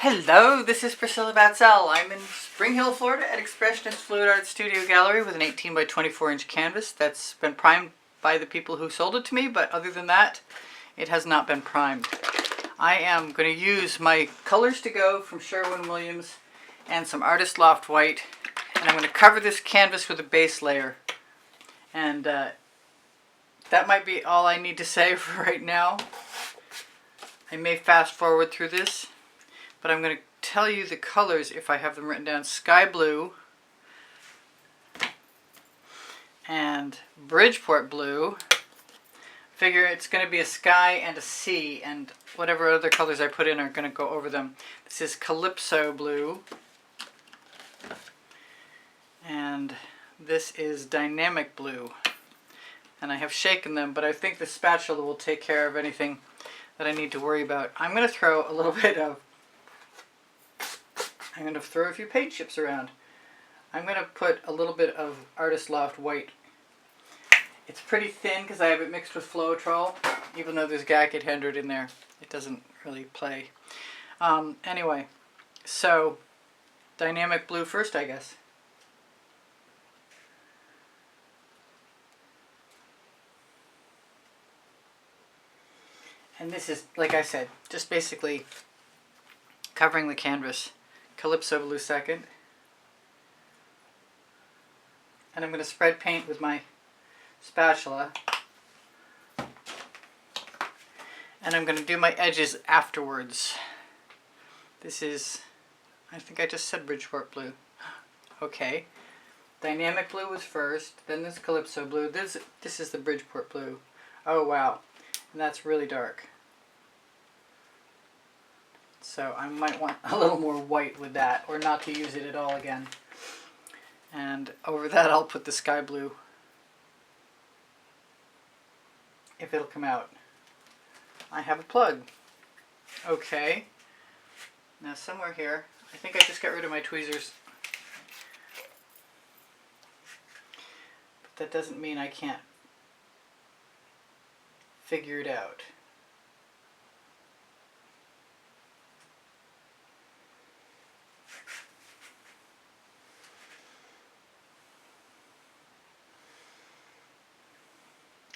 Hello, this is Priscilla Batzell. I'm in Spring Hill, Florida at Expressionist Fluid Art Studio Gallery with an 18 by 24 inch canvas that's been primed by the people who sold it to me, but other than that, it has not been primed. I am going to use my Colors to Go from Sherwin-Williams and some Artist Loft White, and I'm going to cover this canvas with a base layer. And that might be all I need to say for right now. I may fast forward through this, but I'm going to tell you the colors if I have them written down. Sky Blue and Bridgeport Blue. Figure it's going to be a sky and a sea, and whatever other colors I put in are going to go over them. This is Calypso Blue. And this is Dynamic Blue. And I have shaken them, but I think the spatula will take care of anything that I need to worry about. I'm going to throw a little bit of, I'm going to throw a few paint chips around. I'm going to put a little bit of Artist Loft White. It's pretty thin because I have it mixed with Floetrol. Even though there's Gacket 100 in there, it doesn't really play. Anyway, so Dynamic Blue first, I guess. And this is, like I said, just basically covering the canvas. Calypso Blue second. And I'm going to spread paint with my spatula. And I'm going to do my edges afterwards. This is, I think I just said Bridgeport Blue. Okay. Dynamic Blue was first, then this Calypso Blue. This is the Bridgeport Blue. Oh wow. And that's really dark. So I might want a little more white with that, or not to use it at all again. And over that I'll put the Sky Blue, if it'll come out. I have a plug. Okay. Now somewhere here, I think I just got rid of my tweezers. But that doesn't mean I can't figure it out.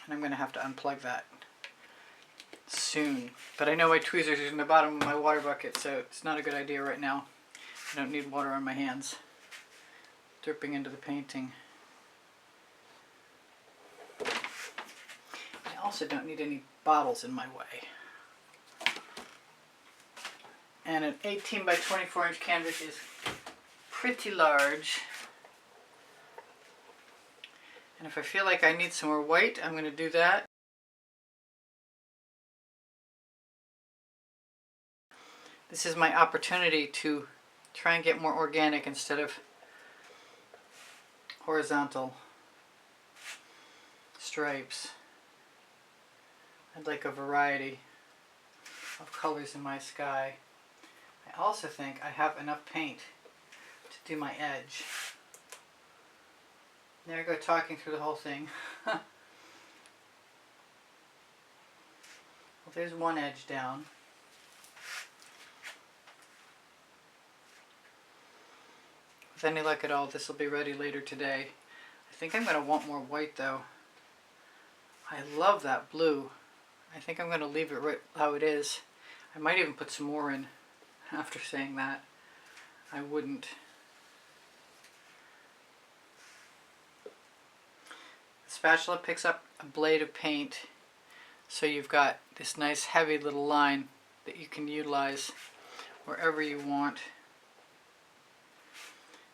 And I'm going to have to unplug that soon. But I know my tweezers are in the bottom of my water bucket, so it's not a good idea right now. I don't need water on my hands dripping into the painting. I also don't need any bottles in my way. And an 18 by 24 inch canvas is pretty large. And if I feel like I need some more white, I'm going to do that. This is my opportunity to try and get more organic instead of horizontal stripes. I'd like a variety of colors in my sky. I also think I have enough paint to do my edge. There I go talking through the whole thing. Well, there's one edge down. With any luck at all, this will be ready later today. I think I'm going to want more white though. I love that blue. I think I'm going to leave it right how it is. I might even put some more in after saying that. I wouldn't. The spatula picks up a blade of paint, so you've got this nice heavy little line that you can utilize wherever you want.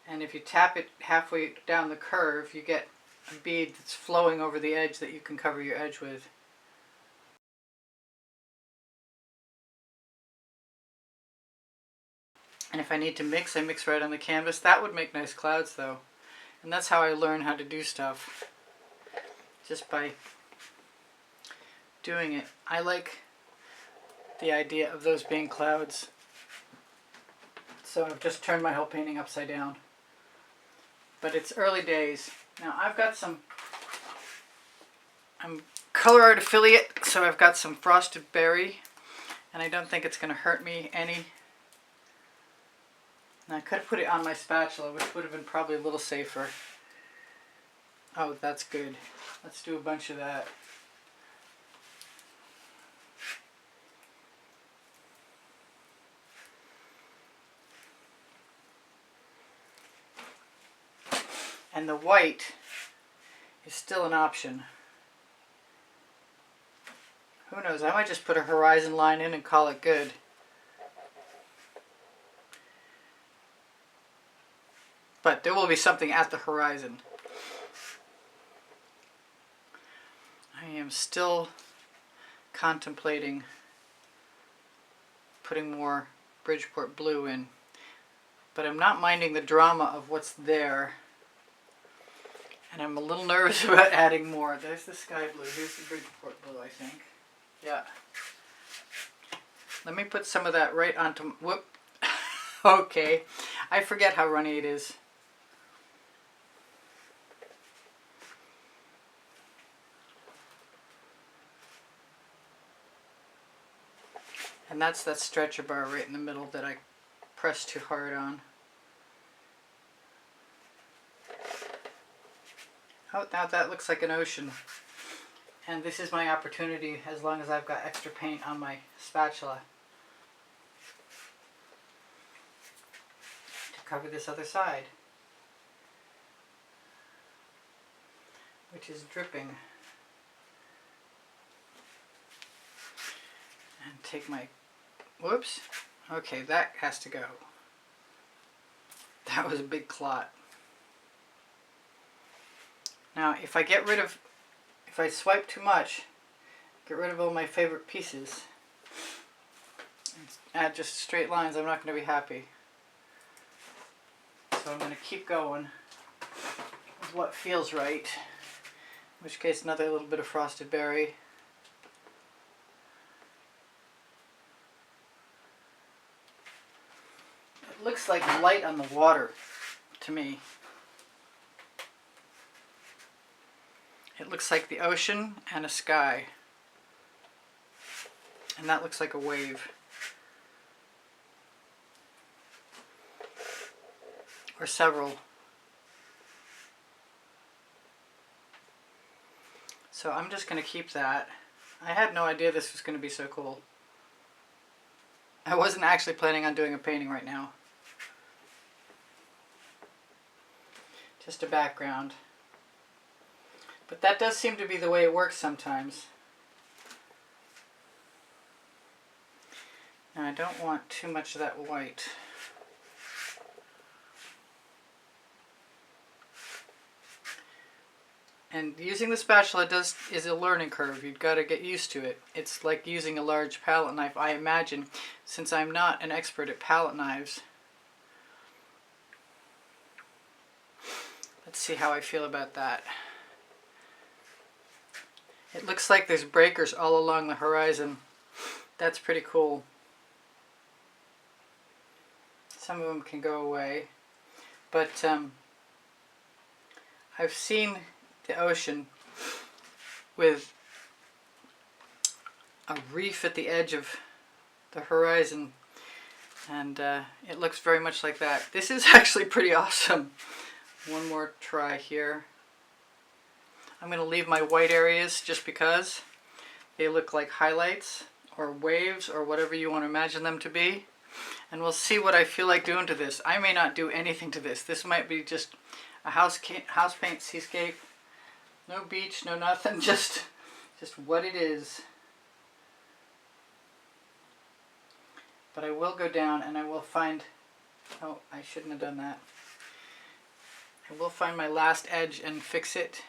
And if you tap it halfway down the curve, you get a bead that's flowing over the edge that you can cover your edge with. And if I need to mix, I mix right on the canvas. That would make nice clouds though. And that's how I learn how to do stuff. Just by doing it. I like the idea of those being clouds. So I've just turned my whole painting upside down. But it's early days. Now I've got some, I'm Colourarte affiliate, so I've got some frosted berry, and I don't think it's going to hurt me any. And I could have put it on my spatula, which would have been probably a little safer. Oh, that's good. Let's do a bunch of that. And the white is still an option. Who knows, I might just put a horizon line in and call it good. But there will be something at the horizon. I am still contemplating putting more Bridgeport blue in. But I'm not minding the drama of what's there. And I'm a little nervous about adding more. There's the sky blue. Here's the Bridgeport blue, I think. Yeah. Let me put some of that right onto... Whoop. Okay. I forget how runny it is. And that's that stretcher bar right in the middle that I pressed too hard on. Oh, now that looks like an ocean. And this is my opportunity, as long as I've got extra paint on my spatula, to cover this other side, which is dripping. And take my, whoops, okay, that has to go. That was a big clot. Now, if I get rid of, if I swipe too much, get rid of all my favorite pieces, and add just straight lines, I'm not going to be happy. So I'm going to keep going with what feels right, in which case another little bit of frosted berry. It looks like light on the water to me. It looks like the ocean and a sky. And that looks like a wave. Or several. So I'm just going to keep that. I had no idea this was going to be so cool. I wasn't actually planning on doing a painting right now. Just a background. But that does seem to be the way it works sometimes. Now I don't want too much of that white. And using the spatula is a learning curve. You've got to get used to it. It's like using a large palette knife, I imagine, since I'm not an expert at palette knives. Let's see how I feel about that. It looks like there's breakers all along the horizon. That's pretty cool. Some of them can go away. But I've seen the ocean with a reef at the edge of the horizon, and it looks very much like that. This is actually pretty awesome. One more try here. I'm going to leave my white areas just because they look like highlights or waves or whatever you want to imagine them to be. And we'll see what I feel like doing to this. I may not do anything to this. This might be just a house paint seascape. No beach, no nothing, just what it is. But I will go down and I will find, oh, I shouldn't have done that. I will find my last edge and fix it.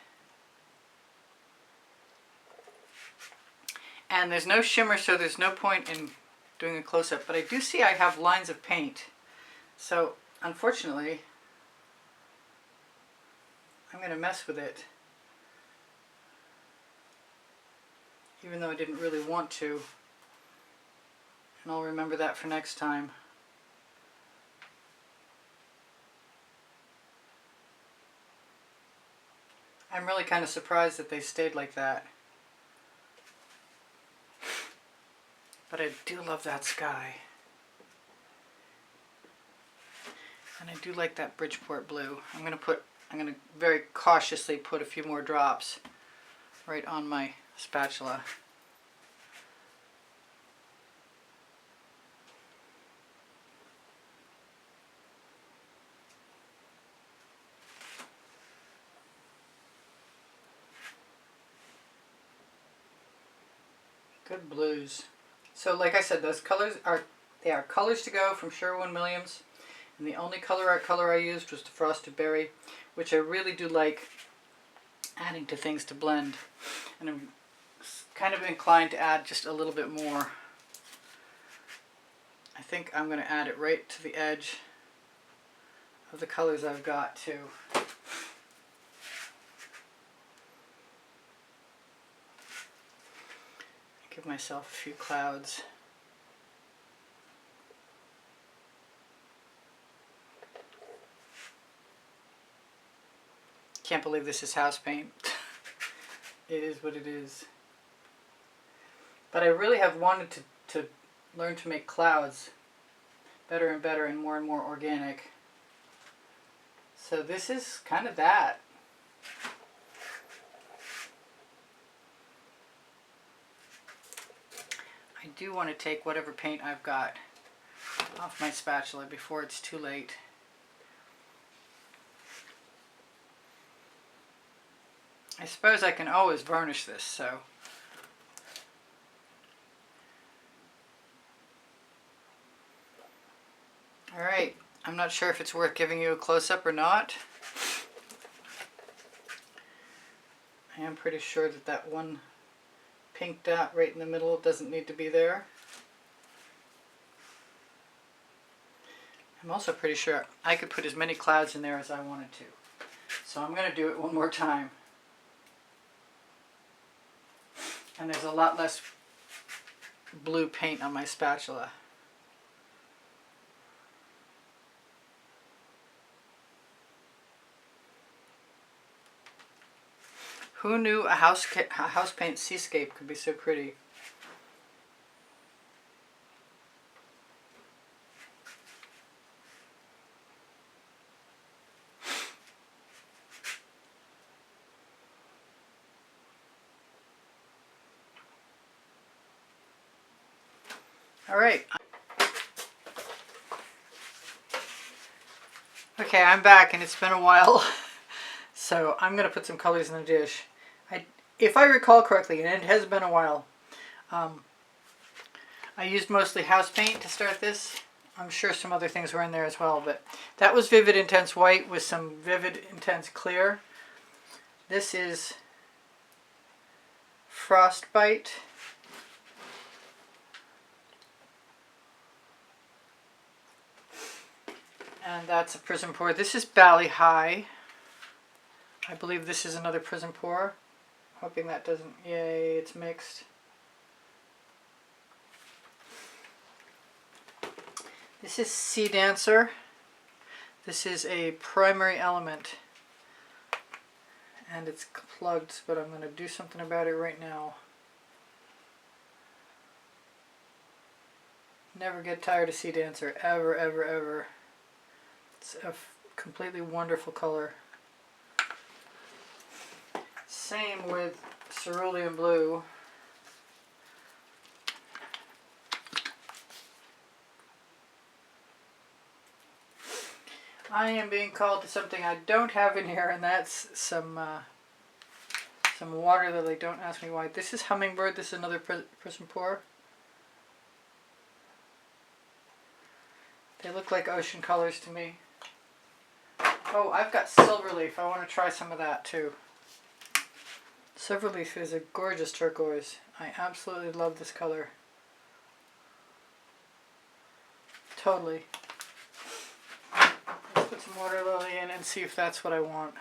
And there's no shimmer, so there's no point in doing a close-up. But I do see I have lines of paint. So, unfortunately, I'm going to mess with it. Even though I didn't really want to. And I'll remember that for next time. I'm really kind of surprised that they stayed like that. But I do love that sky. And I do like that Bridgeport blue. I'm gonna very cautiously put a few more drops right on my spatula. Good blues. So like I said, those colors are colors to go from Sherwin-Williams. And the only Colourarte color I used was the Frosted Berry, which I really do like adding to things to blend. And I'm kind of inclined to add just a little bit more. I think I'm going to add it right to the edge of the colors I've got too. Give myself a few clouds. Can't believe this is house paint. It is what it is. But I really have wanted to learn to make clouds better and better and more organic. So this is kind of that. I do want to take whatever paint I've got off my spatula before it's too late. I suppose I can always varnish this, so. Alright, I'm not sure if it's worth giving you a close-up or not. I am pretty sure that that one pink dot right in the middle doesn't need to be there. I'm also pretty sure I could put as many clouds in there as I wanted to. So I'm going to do it one more time. And there's a lot less blue paint on my spatula. Who knew a house paint seascape could be so pretty? All right. Okay, I'm back and it's been a while. So I'm going to put some colors in the dish. If I recall correctly, and it has been a while, I used mostly house paint to start this. I'm sure some other things were in there as well, but that was Vivid Intense White with some Vivid Intense Clear. This is Frostbite. And that's a Prizm pour. This is Bali High. I believe this is another Prizm pour. Hoping that doesn't, yay, it's mixed. This is Seadancer. This is a primary element. And it's plugged, but I'm going to do something about it right now. Never get tired of Seadancer, ever, ever, ever. It's a completely wonderful color. Same with Cerulean Blue. I am being called to something I don't have in here, and that's some Waterlily. Don't ask me why. This is Hummingbird. This is another Prizm pour. They look like ocean colors to me. Oh, I've got Silverleaf. I want to try some of that too. Silverleaf is a gorgeous turquoise. I absolutely love this color. Totally. Let's put some Waterlily in and see if that's what I want.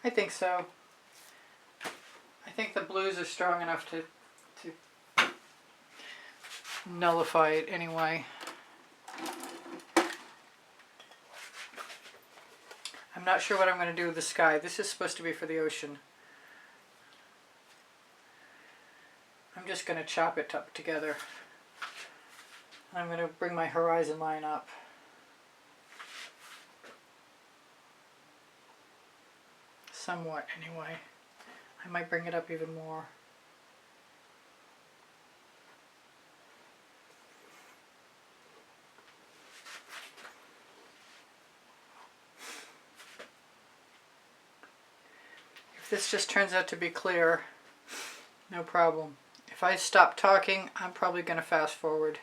I think so. I think the blues are strong enough to nullify it anyway. I'm not sure what I'm going to do with the sky. This is supposed to be for the ocean. I'm just going to chop it up together. I'm going to bring my horizon line up. Somewhat, anyway. I might bring it up even more. If this just turns out to be clear, no problem. If I stop talking, I'm probably going to fast forward.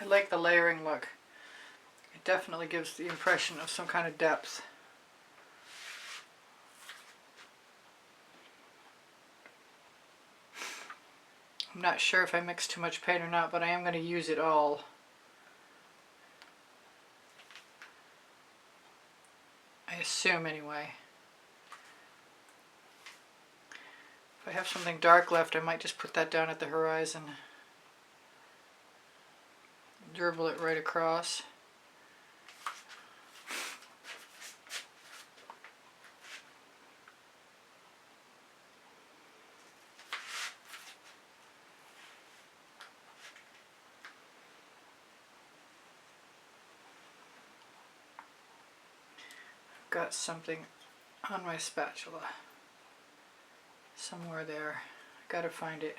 I like the layering look. It definitely gives the impression of some kind of depth. I'm not sure if I mixed too much paint or not, but I am going to use it all. I assume anyway. If I have something dark left, I might just put that down at the horizon. Dribble it right across. I've got something on my spatula. Somewhere there. I gotta find it.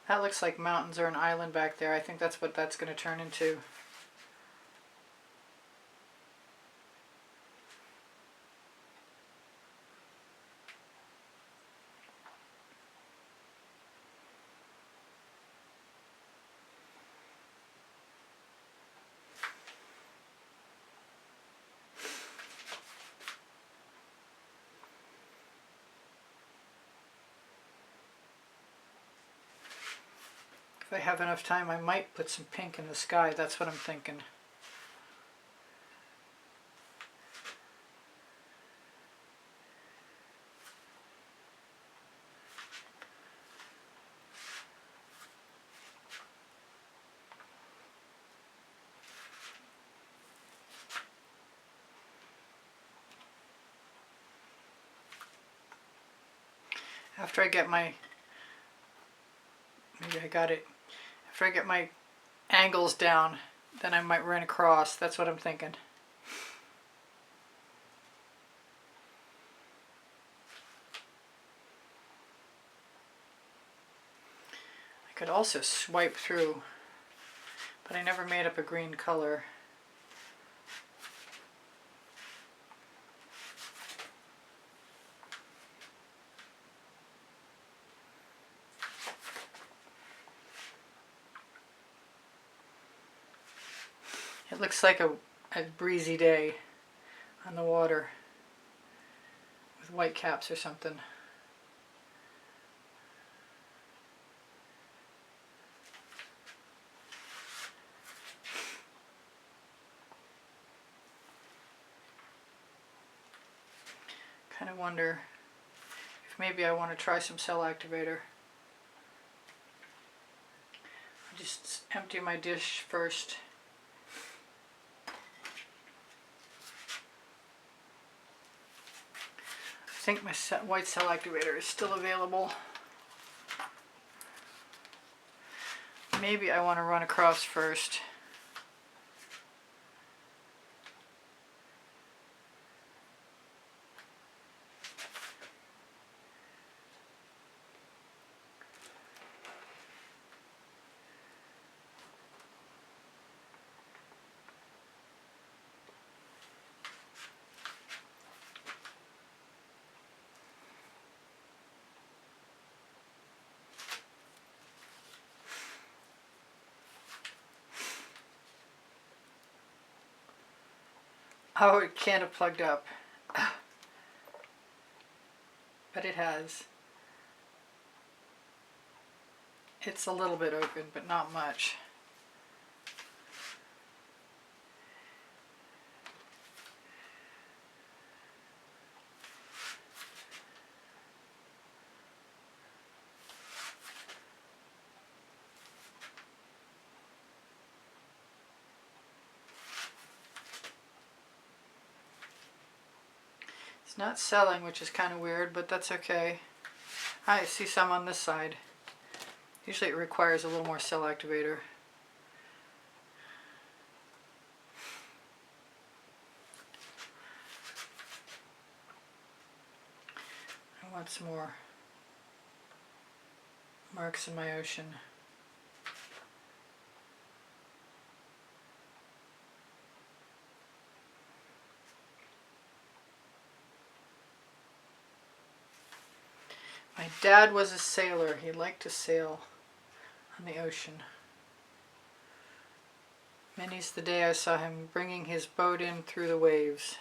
That looks like mountains or an island back there. I think that's what that's going to turn into. If I have enough time, I might put some pink in the sky. That's what I'm thinking. After I get my, maybe I got it. After I get my angles down, then I might run across. That's what I'm thinking. I could also swipe through, but I never made up a green color. It looks like a breezy day on the water with white caps or something. Kind of wonder if maybe I want to try some cell activator. I'll just empty my dish first. I think my white cell activator is still available. Maybe I want to run across first. Oh, it can't have plugged up. But it has. It's a little bit open, but not much. It's not selling, which is kind of weird, but that's okay. I see some on this side. Usually it requires a little more cell activator. I want some more marks in my ocean. My dad was a sailor. He liked to sail on the ocean. Many's the day I saw him bringing his boat in through the waves.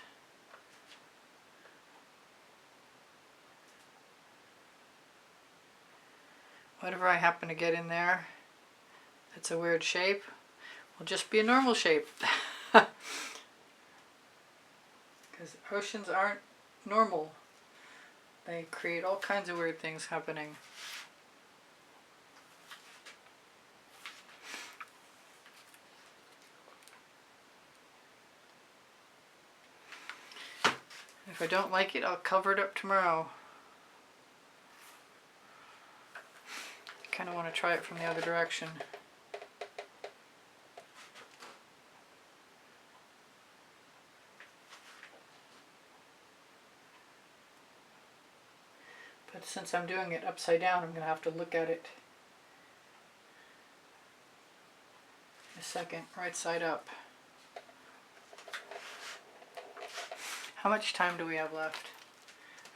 Whatever I happen to get in there that's a weird shape will just be a normal shape. Because oceans aren't normal. They create all kinds of weird things happening. If I don't like it, I'll cover it up tomorrow. I kind of want to try it from the other direction. But since I'm doing it upside down, I'm going to have to look at it in a second, right side up. How much time do we have left?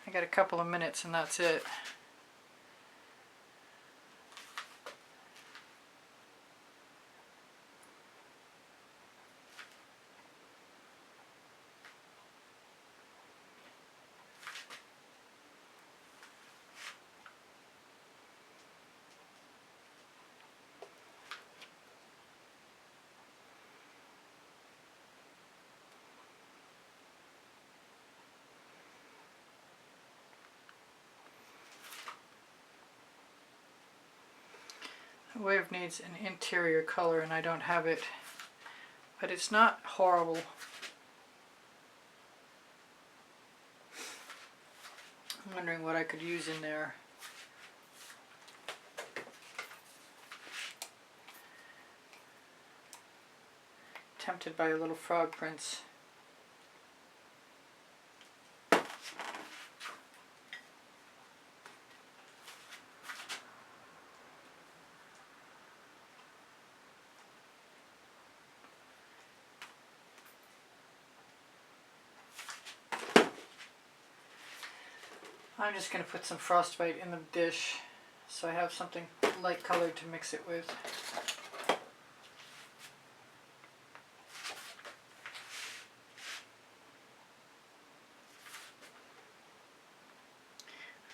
I got a couple of minutes and that's it. The wave needs an interior color and I don't have it, but it's not horrible. I'm wondering what I could use in there. Tempted by a little frog prince. I'm just going to put some frostbite in the dish so I have something light colored to mix it with. I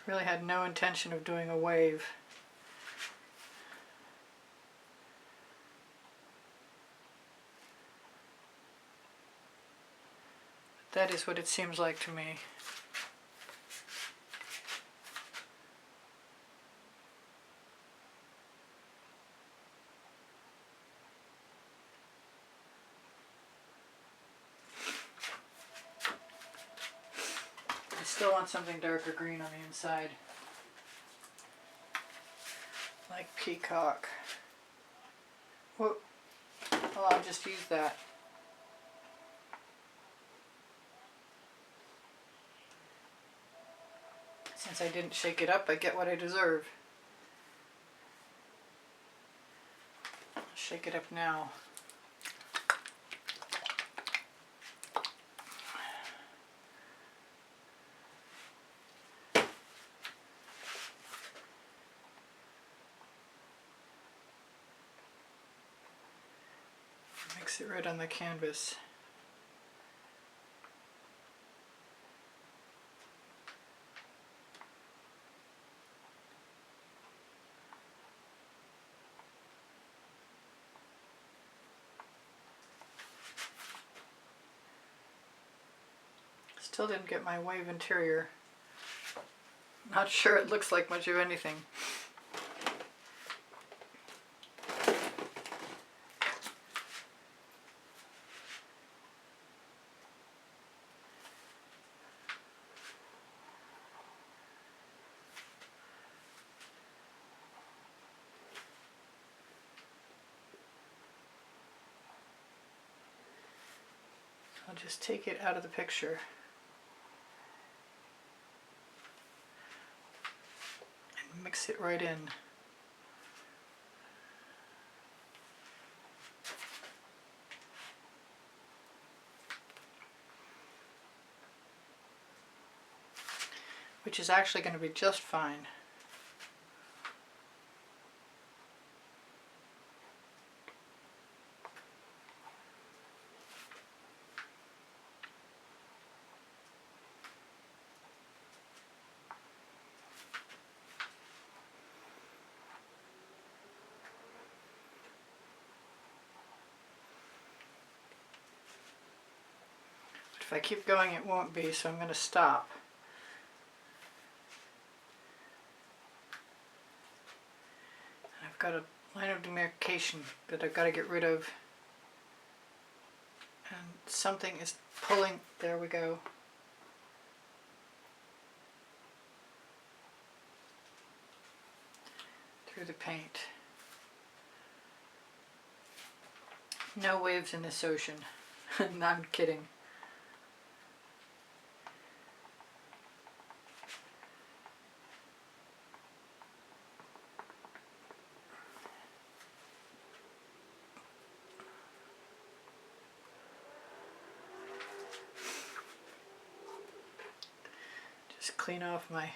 really had no intention of doing a wave. But that is what it seems like to me. I still want something darker green on the inside, like peacock. Whoa. Well, I'll just use that. Since I didn't shake it up, I get what I deserve. I'll shake it up now. Mix it right on the canvas. Still didn't get my wave interior. Not sure it looks like much of anything. I'll just take it out of the picture and mix it right in. Which is actually going to be just fine. If I keep going, it won't be, so I'm going to stop. I've got a line of demarcation that I've got to get rid of. And something is pulling, there we go. Through the paint. No waves in this ocean. No, I'm kidding. Just clean off my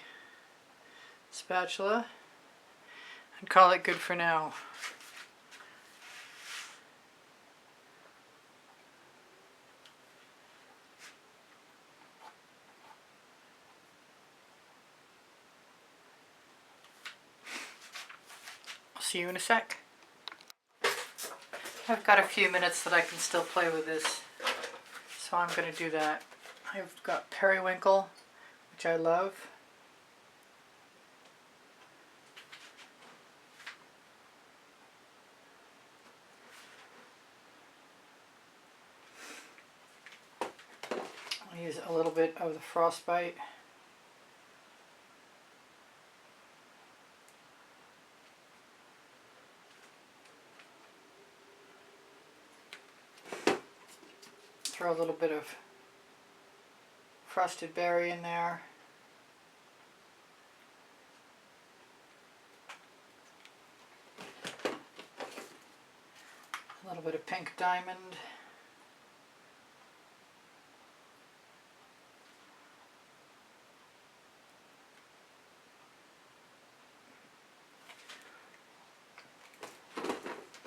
spatula and call it good for now. I'll see you in a sec. I've got a few minutes that I can still play with this, so I'm going to do that. I've got periwinkle, which I love. I'll use a little bit of the Frostbite. Throw a little bit of frosted berry in there. A little bit of pink diamond.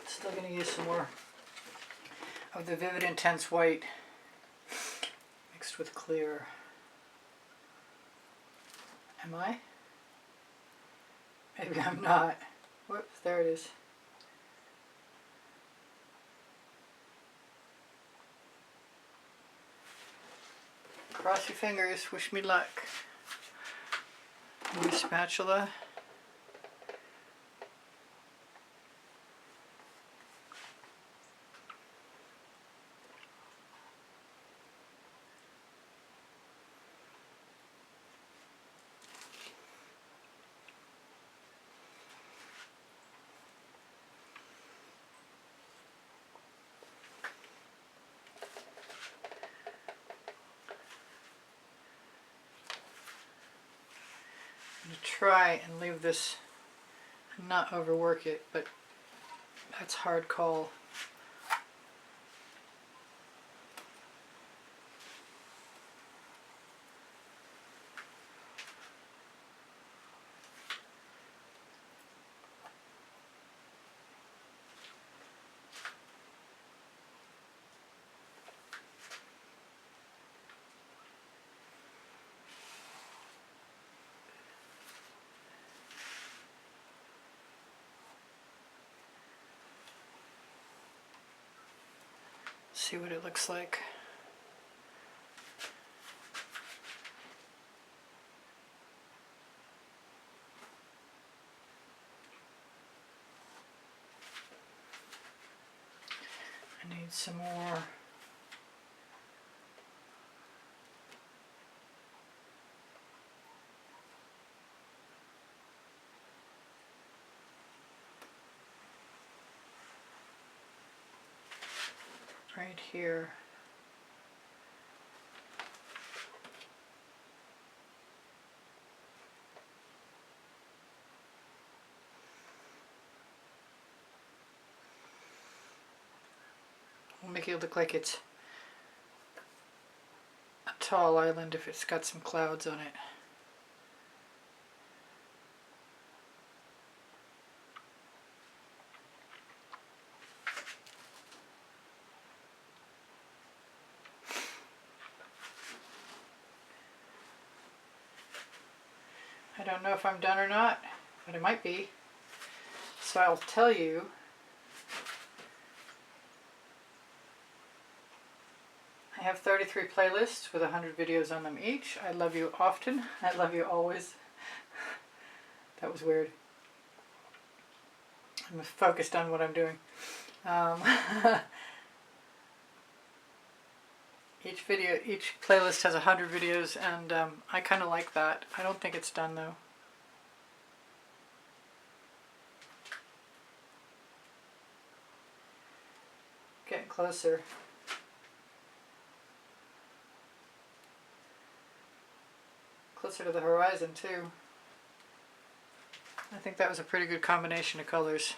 Still going to use some more of the Vivid Intense White mixed with clear. Am I? Maybe I'm not. Whoops, there it is. Cross your fingers, wish me luck. New spatula. I'm going to try and leave this and not overwork it, but that's a hard call. See what it looks like. I need some more. Right here. We'll make it look like it's a tall island if it's got some clouds on it. I don't know if I'm done or not, but it might be. So I'll tell you. I have 33 playlists with 100 videos on them each. I love you often. I love you always. That was weird. I'm focused on what I'm doing. Each playlist has 100 videos, and I kind of like that. I don't think it's done though. Getting closer. Closer to the horizon too. I think that was a pretty good combination of colors.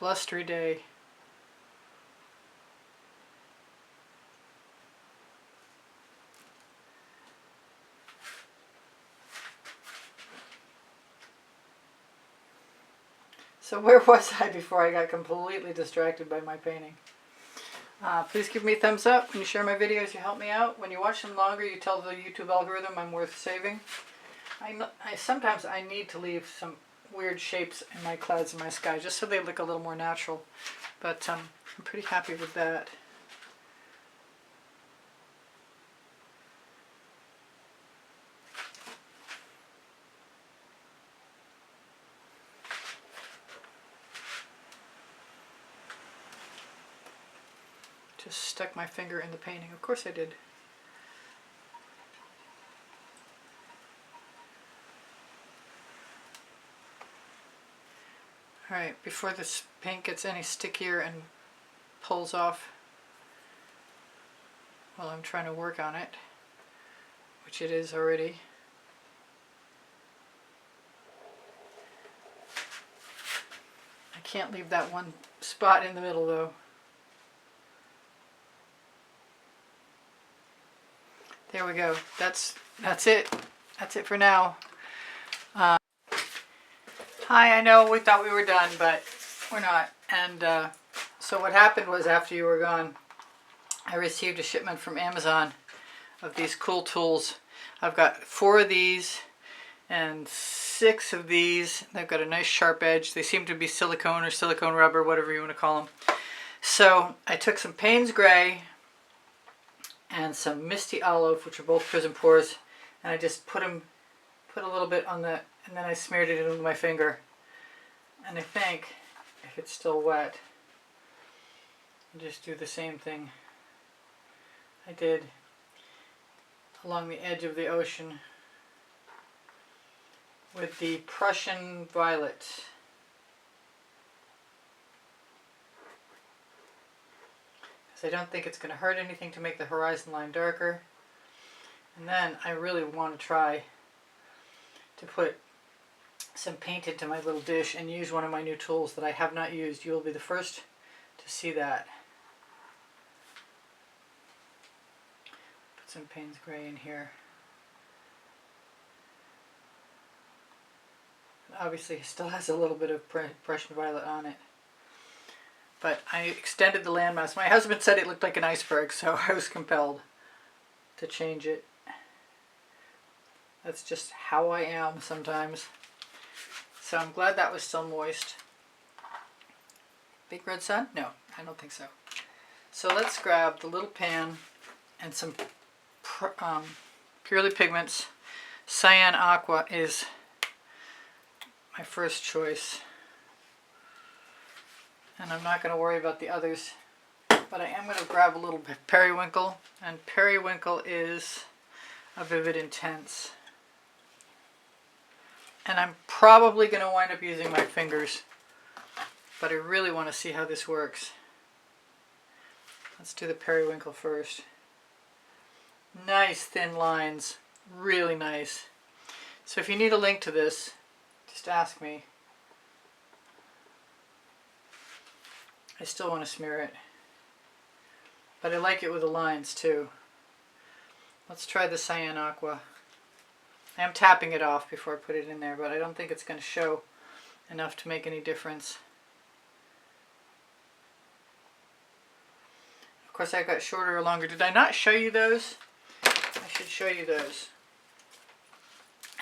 Blustery day. So where was I before I got completely distracted by my painting? Please give me a thumbs up. When you share my videos, you help me out. When you watch them longer, you tell the YouTube algorithm I'm worth saving. Sometimes I need to leave some weird shapes in my clouds in my sky just so they look a little more natural. But I'm pretty happy with that. Just stuck my finger in the painting. Of course I did. Alright, before this paint gets any stickier and pulls off while I'm trying to work on it, which it is already, I can't leave that one spot in the middle though. There we go. That's it. That's it for now. Hi, I know we thought we were done, but we're not. And so what happened was, after you were gone, I received a shipment from Amazon of these cool tools. I've got 4 of these and 6 of these. They've got a nice sharp edge. They seem to be silicone or silicone rubber, whatever you want to call them. So I took some Payne's Gray and some Misty Olive, which are both Prizm pours, and I just put a little bit on the, and then I smeared it in with my finger. And I think, if it's still wet, I'll just do the same thing I did along the edge of the ocean with the Prussian Violet. Because I don't think it's going to hurt anything to make the horizon line darker. And then I really want to try to put some paint into my little dish and use one of my new tools that I have not used. You will be the first to see that. Put some Payne's Gray in here. Obviously it still has a little bit of Prussian Violet on it. But I extended the landmass. My husband said it looked like an iceberg, so I was compelled to change it. That's just how I am sometimes. So I'm glad that was still moist. Big red sun? No, I don't think so. So let's grab the little pan and some Purely Pigments. Cyan Aqua is my first choice. And I'm not going to worry about the others. But I am going to grab a little bit of Periwinkle. And Periwinkle is a Vivid Intense. And I'm probably going to wind up using my fingers. But I really want to see how this works. Let's do the Periwinkle first. Nice thin lines. Really nice. So if you need a link to this, just ask me. I still want to smear it. But I like it with the lines too. Let's try the Cyan Aqua. I am tapping it off before I put it in there, but I don't think it's going to show enough to make any difference. Of course, I got shorter or longer. Did I not show you those? I should show you those.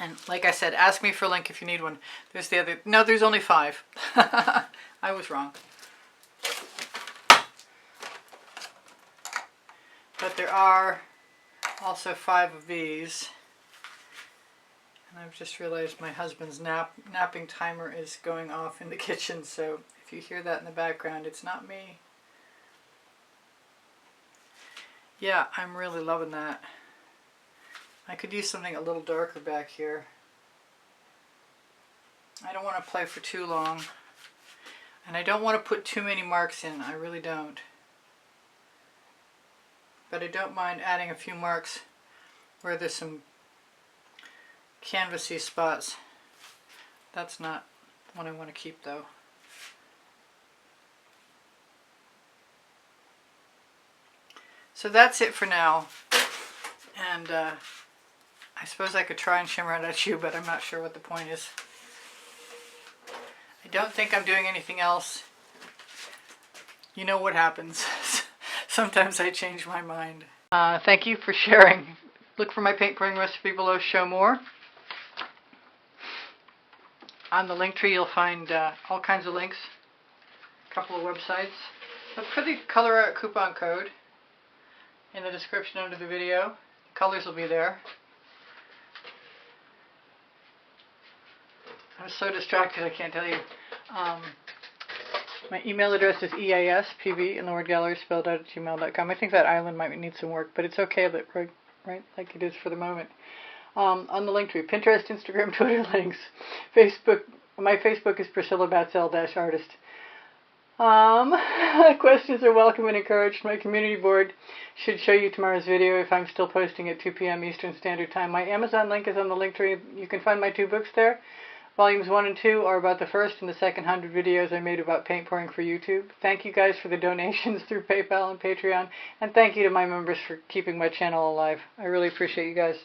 And like I said, ask me for a link if you need one. There's the other. No, there's only 5. I was wrong. But there are also 5 of these. And I've just realized my husband's napping timer is going off in the kitchen. So if you hear that in the background, it's not me. Yeah, I'm really loving that. I could use something a little darker back here. I don't want to play for too long. And I don't want to put too many marks in. I really don't. But I don't mind adding a few marks where there's some canvasy spots. That's not what I want to keep though. So that's it for now. And I suppose I could try and shimmer it at you, but I'm not sure what the point is. I don't think I'm doing anything else. You know what happens. Sometimes I change my mind. Thank you for sharing. Look for my paint pouring recipe below, show more. On the link tree you'll find all kinds of links, a couple of websites. Look for the Colourarte coupon code in the description under the video. Colors will be there. I'm so distracted I can't tell you. My email address is easpbgallery in the word gallery spelled out at gmail.com. I think that island might need some work, but it's okay, right, like it is for the moment. On the link tree, Pinterest, Instagram, Twitter links, Facebook. My Facebook is Priscilla Batzell-artist. Questions are welcome and encouraged. My community board should show you tomorrow's video if I'm still posting at 2 p.m. Eastern Standard Time. My Amazon link is on the link tree. You can find my 2 books there. Volumes 1 and 2 are about the first and the second 100 videos I made about paint pouring for YouTube. Thank you guys for the donations through PayPal and Patreon. And thank you to my members for keeping my channel alive. I really appreciate you guys.